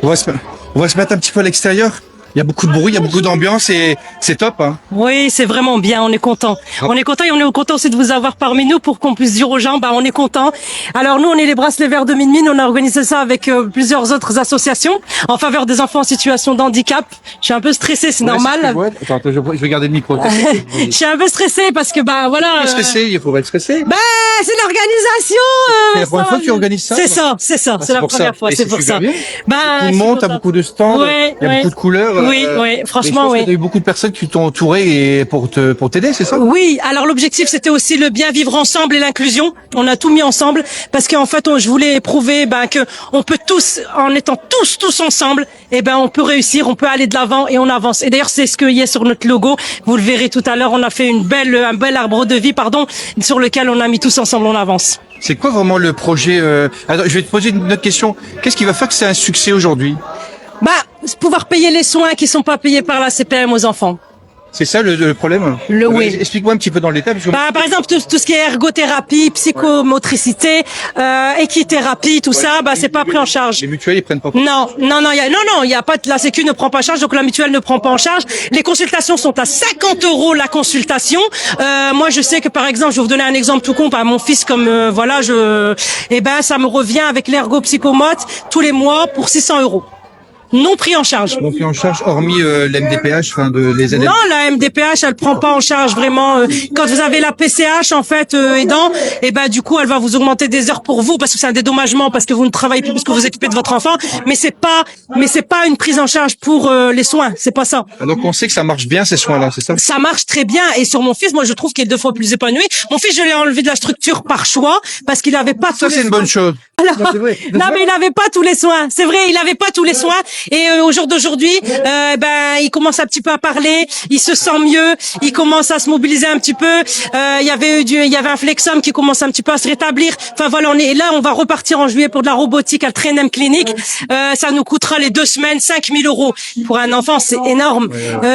On va se mettre un petit peu à l'extérieur. Il y a beaucoup de bruit, il y a beaucoup d'ambiance et c'est top, hein. Oui, c'est vraiment bien, on est content. On est content et on est content aussi de vous avoir parmi nous pour qu'on puisse dire aux gens, on est content. Alors nous, on est les Bracelets Verts de Minmine, on a organisé ça avec plusieurs autres associations en faveur des enfants en situation de handicap. Je suis un peu stressée, c'est normal. Attends, je vais garder le micro. Je suis un peu stressée parce que voilà. Stressé, il faut être stressé. C'est l'organisation. C'est la première fois que tu organises ça. C'est ça, c'est la première fois, c'est pour ça. Tout le monde, t'as beaucoup de stands, il y a beaucoup de couleurs. Oui, franchement, oui. Il y a eu beaucoup de personnes qui t'ont entouré et pour t'aider, c'est ça? Oui, alors l'objectif c'était aussi le bien vivre ensemble et l'inclusion. On a tout mis ensemble parce qu'en fait je voulais prouver que on peut tous, en étant tous ensemble, on peut réussir, on peut aller de l'avant et on avance. Et d'ailleurs c'est ce qu'il y a sur notre logo. Vous le verrez tout à l'heure. On a fait un bel arbre de vie, sur lequel on a mis tous ensemble, on avance. C'est quoi vraiment le projet Alors, je vais te poser une autre question. Qu'est-ce qui va faire que c'est un succès aujourd'hui? Pouvoir payer les soins qui sont pas payés par la CPM aux enfants. C'est ça le problème? Oui. Explique-moi un petit peu dans le détail. Par exemple, tout ce qui est ergothérapie, psychomotricité, équithérapie, tout ça, c'est pas pris en charge. Les mutuelles, ils prennent pas. Non, il y a pas, la Sécu ne prend pas en charge, donc la mutuelle ne prend pas en charge. Les consultations sont à 50 € la consultation. Moi, je sais que par exemple, je vais vous donner un exemple tout con, mon fils, comme ça me revient avec l'ergo-psychomote tous les mois pour 600 €. Non pris en charge. Non pris en charge, hormis la MDPH, les aides. Non, la MDPH, elle prend pas en charge vraiment. Quand vous avez la PCH en fait aidant, du coup, elle va vous augmenter des heures pour vous parce que c'est un dédommagement parce que vous ne travaillez plus parce que vous vous occupez de votre enfant. Mais c'est pas une prise en charge pour les soins. C'est pas ça. Donc on sait que ça marche bien ces soins-là, c'est ça? Ça marche très bien. Et sur mon fils, moi, je trouve qu'il est 2 fois plus épanoui. Mon fils, je l'ai enlevé de la structure par choix parce qu'il avait pas. Ça, c'est une bonne chose. Alors, non, mais il avait pas tous les soins. C'est vrai, il avait pas tous les soins. Et au jour d'aujourd'hui, il commence un petit peu à parler, il se sent mieux, il commence à se mobiliser un petit peu. Il y avait un flexum qui commence un petit peu à se rétablir. Enfin voilà, on va repartir en juillet pour de la robotique à Trenem Clinique. Ça nous coûtera les 2 semaines 5 000 € pour un enfant, c'est énorme.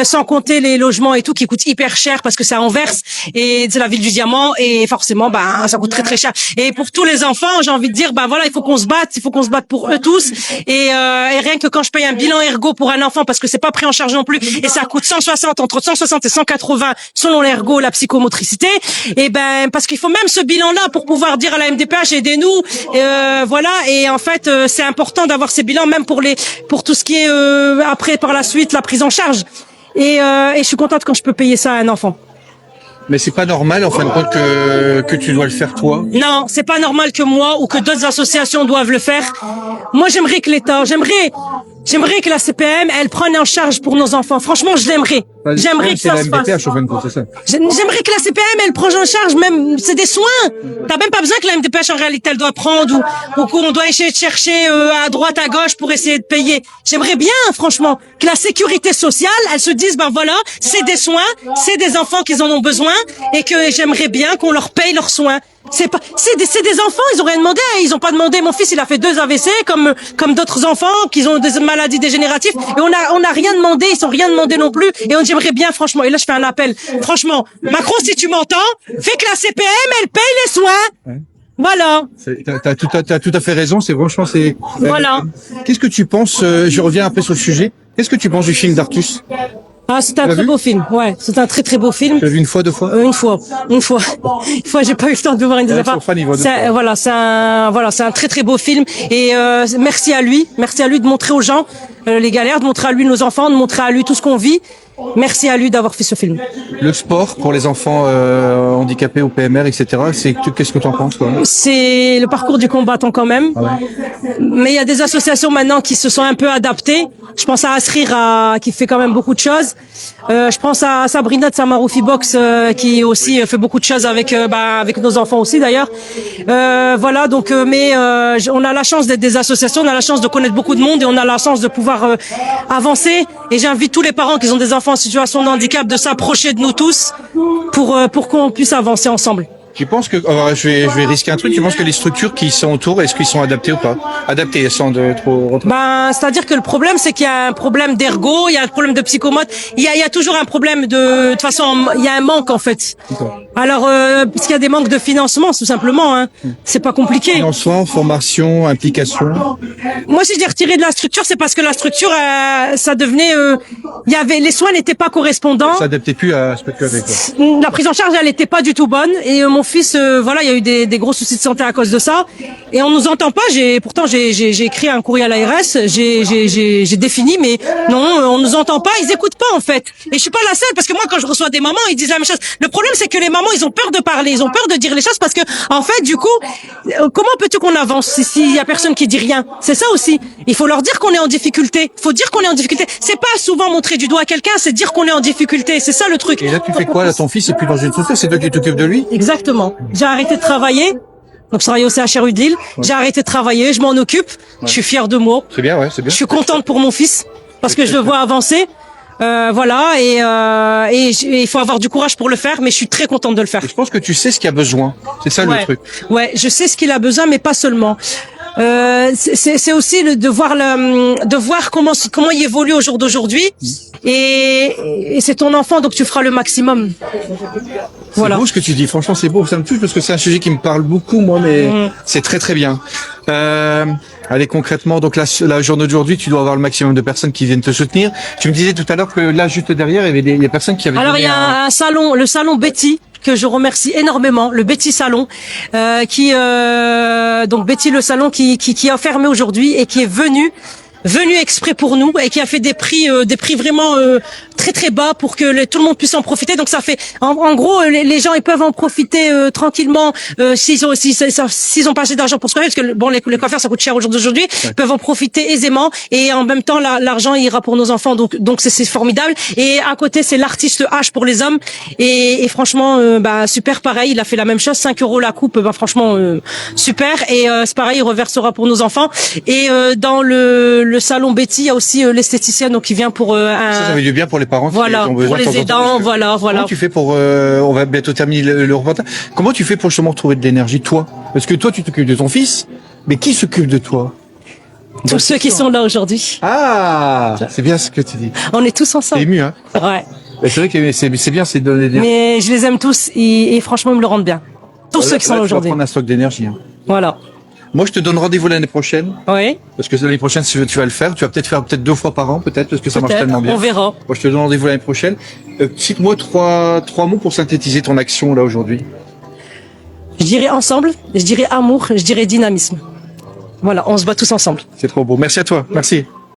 Sans compter les logements et tout qui coûtent hyper cher parce que c'est à Anvers et c'est la ville du diamant et forcément ça coûte très très cher. Et pour tous les enfants, j'ai envie de dire il faut qu'on se batte pour eux tous et rien que quand je paye un bilan ergo pour un enfant parce que c'est pas pris en charge non plus et ça coûte entre 160 et 180 selon l'ergo, la psychomotricité, parce qu'il faut même ce bilan-là pour pouvoir dire à la MDPH aidez-nous, et en fait c'est important d'avoir ces bilans même pour tout ce qui est après par la suite la prise en charge et je suis contente quand je peux payer ça à un enfant. Mais c'est pas normal, en fin de compte, que tu dois le faire toi. Non, c'est pas normal que moi ou que d'autres associations doivent le faire. Moi, j'aimerais que l'État, j'aimerais que la CPM, elle prenne en charge pour nos enfants. Franchement, je l'aimerais. J'aimerais que ça se fasse. J'aimerais que la CPM, elle prenne en charge même, c'est des soins. T'as même pas besoin que la MDPH, en réalité, elle doit prendre ou qu'on doit essayer de chercher à droite, à gauche pour essayer de payer. J'aimerais bien, franchement, que la sécurité sociale, elle se dise, c'est des soins, c'est des enfants qui en ont besoin et que j'aimerais bien qu'on leur paye leurs soins. C'est des enfants, ils ont rien demandé, ils ont pas demandé. Mon fils, il a fait 2 AVC comme d'autres enfants qui ont des maladies dégénératives et on a rien demandé, ils ont rien demandé non plus et j'aimerais bien franchement et là je fais un appel. Franchement, Macron si tu m'entends, fais que la CPM elle paye les soins. Ouais. Voilà. T'as tout à fait raison, c'est voilà. Qu'est-ce que tu penses je reviens un peu sur le sujet. Qu'est-ce que tu penses du film d'Artus? C'est un très beau film. Ouais, c'est un très très beau film. Tu l'as vu une fois, 2 fois? Une fois. Une fois, j'ai pas eu le temps de voir une deuxième fois. C'est un très très beau film et merci à lui de montrer aux gens les galères, de montrer à lui nos enfants, de montrer à lui tout ce qu'on vit. Merci à lui d'avoir fait ce film. Le sport pour les enfants handicapés au PMR, etc. Qu'est-ce que tu en penses, toi? C'est le parcours du combattant quand même. Ah ouais. Mais il y a des associations maintenant qui se sont un peu adaptées. Je pense à Asrir qui fait quand même beaucoup de choses. Je pense à Sabrina de Samaroufi Box qui aussi fait beaucoup de choses avec nos enfants aussi d'ailleurs. Donc on a la chance d'être des associations, on a la chance de connaître beaucoup de monde et on a la chance de pouvoir avancer. Et j'invite tous les parents qui ont des enfants en situation de handicap de s'approcher de nous tous pour qu'on puisse avancer ensemble. Tu penses que, je vais risquer un truc, tu penses que les structures qui sont autour, est-ce qu'ils sont adaptés ou pas? Adaptés, sans de trop... C'est-à-dire que le problème, c'est qu'il y a un problème d'ergo, il y a un problème de psychomote, il y a toujours un problème de toute façon, il y a un manque, en fait. Alors, parce qu'il y a des manques de financement, tout simplement. Hein. C'est pas compliqué. Financement, formation, implication. Moi, si j'ai retiré de la structure, c'est parce que la structure, ça devenait, il y avait les soins n'étaient pas correspondants. Ça s'adaptait plus à ce que tu avais, quoi. La prise en charge, elle n'était pas du tout bonne. Et mon fils, voilà, il y a eu des gros soucis de santé à cause de ça. Et on nous entend pas. Pourtant, j'ai écrit un courrier à l'ARS. J'ai défini, mais non, on nous entend pas. Ils écoutent pas en fait. Et je suis pas la seule parce que moi, quand je reçois des mamans, ils disent la même chose. Le problème, c'est que les mamans, ils ont peur de parler, ils ont peur de dire les choses parce que, en fait, du coup, comment peux-tu qu'on avance s'il y a personne qui dit rien? C'est ça aussi. Il faut leur dire qu'on est en difficulté. Il faut dire qu'on est en difficulté. C'est pas souvent montrer du doigt à quelqu'un, c'est dire qu'on est en difficulté. C'est ça le truc. Et là, tu fais quoi? Là, ton fils est plus dans une structure, c'est toi qui t'occupes de lui? Exactement. J'ai arrêté de travailler. Donc, je travaillais au CHRU de Lille. Ouais. J'ai arrêté de travailler, je m'en occupe. Ouais. Je suis fière de moi. C'est bien, ouais, c'est bien. Je suis contente pour mon fils parce que je le vois avancer. Voilà, et il faut avoir du courage pour le faire, mais je suis très contente de le faire. Et je pense que tu sais ce qu'il a besoin. C'est ça le truc. Ouais, je sais ce qu'il a besoin, mais pas seulement. C'est aussi de voir comment il évolue au jour d'aujourd'hui. Et c'est ton enfant, donc tu feras le maximum. Voilà. C'est beau ce que tu dis. Franchement, c'est beau. Ça me touche parce que c'est un sujet qui me parle beaucoup, moi, mais c'est très très bien. Allez, concrètement, donc la journée d'aujourd'hui, tu dois avoir le maximum de personnes qui viennent te soutenir. Tu me disais tout à l'heure que là, juste derrière, il y avait des personnes qui avaient. Alors, il y a un salon, le salon Betty, que je remercie énormément, le Betty Salon, donc Betty le salon qui a fermé aujourd'hui et qui est venu exprès pour nous et qui a fait des prix vraiment très très bas pour que tout le monde puisse en profiter. Donc ça fait en gros les gens ils peuvent en profiter tranquillement s'ils ont pas assez d'argent pour se coiffer, parce que bon les coiffeurs ça coûte cher aujourd'hui, ils peuvent en profiter aisément et en même temps l'argent ira pour nos enfants, donc c'est formidable. Et à côté c'est l'artiste H pour les hommes et franchement super pareil, il a fait la même chose, 5 € la coupe, franchement super. Et c'est pareil, il reversera pour nos enfants. Et dans le salon Betty, il y a aussi l'esthéticienne donc qui vient pour ça fait du bien pour les parents. Voilà, qui ont besoin pour les aidants, voilà. Comment tu fais pour on va bientôt terminer le reportage. Comment tu fais pour justement trouver de l'énergie toi? Parce que toi tu t'occupes de ton fils, mais qui s'occupe de toi? Tous ceux qui sont là aujourd'hui. Ah, c'est bien ce que tu dis. On est tous ensemble. C'est ému, hein? Ouais. Mais c'est vrai que c'est bien, c'est donner des... Mais je les aime tous et franchement ils me le rendent bien. Tous ceux qui sont là aujourd'hui. Tu vas prendre un stock d'énergie. Hein. Voilà. Moi, je te donne rendez-vous l'année prochaine. Oui. Parce que l'année prochaine, tu vas le faire. Tu vas peut-être faire 2 fois par an, peut-être, parce que ça marche tellement bien. On verra. Moi, je te donne rendez-vous l'année prochaine. Cite-moi trois mots pour synthétiser ton action là aujourd'hui. Je dirais ensemble, je dirais amour, je dirais dynamisme. Voilà, on se bat tous ensemble. C'est trop beau. Merci à toi. Merci.